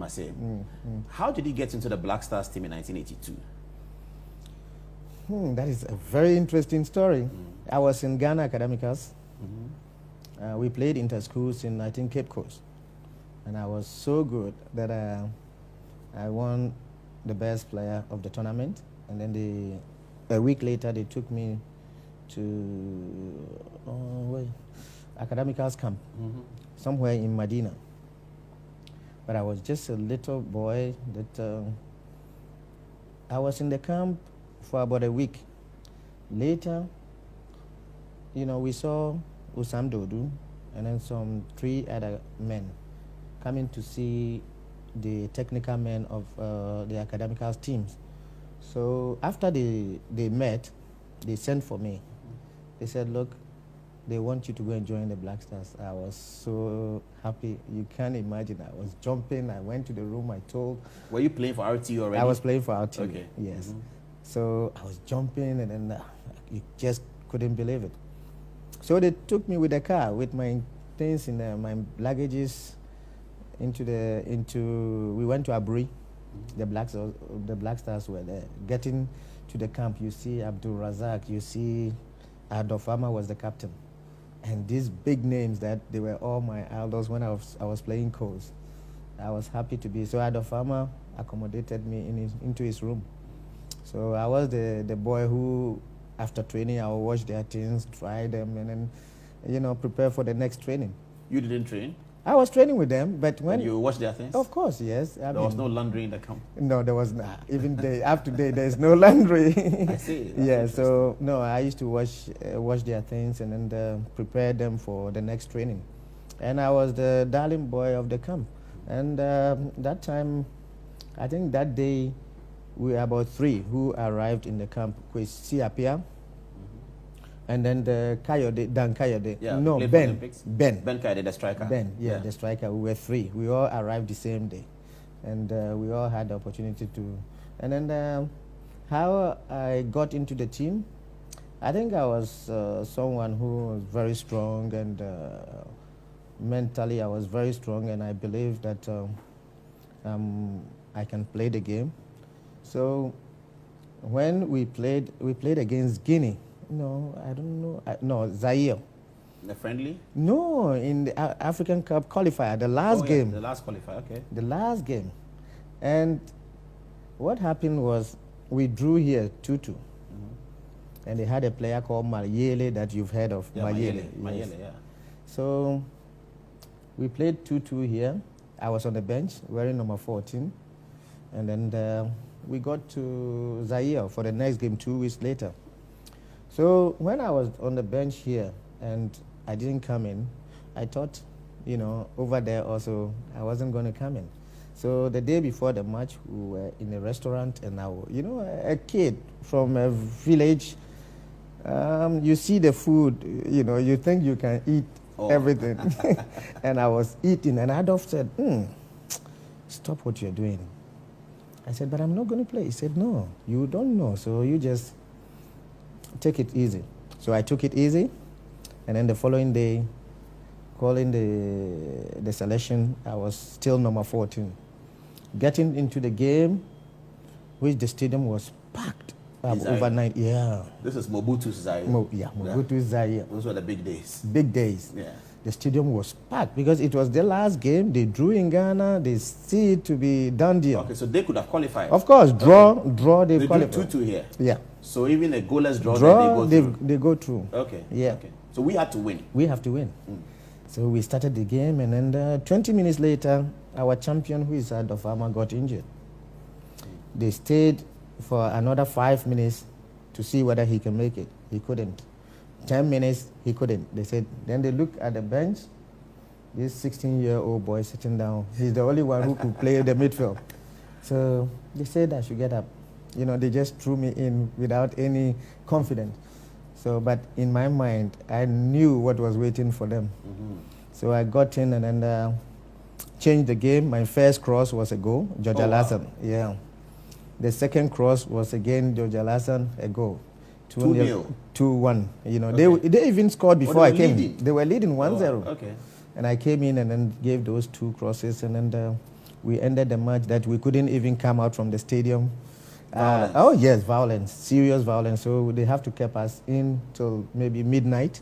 Marseille. How did you get into the Black Stars team in 1982? That is a very interesting story. I was in Ghana Academicals. We played inter-schools in, I think, Cape Coast. And I was so good that I won the best player of the tournament. And then a week later, they took me to Academicals camp, somewhere in Medina. But I was just a little boy that I was in the camp for about a week. Later, we saw Usam Dodu and then some 3 other men coming to see the technical men of the Academicals teams. So after they met, they sent for me. They said, look, they want you to go and join the Black Stars. I was so happy. You can't imagine. I was jumping. I went to the room. I told. Were you playing for RTU already? I was playing for RTU, okay. Yes. So I was jumping, and then you just couldn't believe it. So they took me with the car, with my things in my luggages, we went to Aburi. The Black Stars were there. Getting to the camp, you see Abdul Razak, you see Adofama was the captain. And these big names that they were all my idols when I was playing coast. I was happy to be. So Adofama accommodated me into his room. So I was the boy who, after training, I would watch their things, try them, and then, prepare for the next training. You didn't train? I was training with them, but when... And you watched their things? Of course, yes. There was no laundry in the camp? No, there was not. Even up to date, there's no laundry. I see. Yeah, so, no, I used to watch their things and then prepare them for the next training. And I was the darling boy of the camp. And that time, I think that day, we were about 3 who arrived in the camp with Siapia. And then Dan Kayode. Yeah, No, Ben. Ben Kayode, the striker. Yeah, the striker. We were 3. We all arrived the same day. And we all had the opportunity to. And then how I got into the team, I think I was someone who was very strong, and mentally I was very strong, and I believe that I can play the game. So when we played against Guinea. No, I don't know. No, Zaire. The friendly? No, in the African Cup qualifier, the last game. The last qualifier, okay. The last game. And what happened was we drew here 2-2. And they had a player called Mayele that you've heard of. Yeah, Mayele. Mayele, yeah. So we played 2-2 here. I was on the bench wearing number 14. And then we got to Zaire for the next game 2 weeks later. So when I was on the bench here and I didn't come in, I thought, over there also I wasn't going to come in. So the day before the match, we were in a restaurant, and a kid from a village, you see the food, you think you can eat everything. And I was eating, and Adolf said, stop what you're doing. I said, but I'm not going to play. He said, no, you don't know, so you just take it easy. So I took it easy, and then the following day, calling the selection, I was still number 14. Getting into the game, which the stadium was packed overnight. Yeah. This is Mobutu's Zaire. Mobutu's Zaire. Those were the big days. Big days. Yeah. The stadium was packed because it was their last game. They drew in Ghana. They see it to be done deal. Okay, so they could have qualified. Of course, draw, they qualified. They drew 2-2 here. Yeah. So even a goalless draw, they go through. Okay. Yeah. Okay. So we had to win. We have to win. So we started the game, and then 20 minutes later, our champion, who is Adofama, got injured. They stayed for another 5 minutes to see whether he can make it. He couldn't. 10 minutes, he couldn't. They said, then they looked at the bench, this 16-year-old boy sitting down. He's the only one who could play the midfield. So they said I should get up. They just threw me in without any confidence. So, but in my mind, I knew what was waiting for them. So I got in and then changed the game. My first cross was a goal, George Alassane. Wow. Yeah. The second cross was again George Alassane, a goal. 2-0. 2-1. Okay. They even scored before I came. Leading. They were leading 1-0. Okay. And I came in and then gave those 2 crosses, and then We ended the match that we couldn't even come out from the stadium. Violence. Oh yes, violence, serious violence. So they have to keep us in till maybe midnight.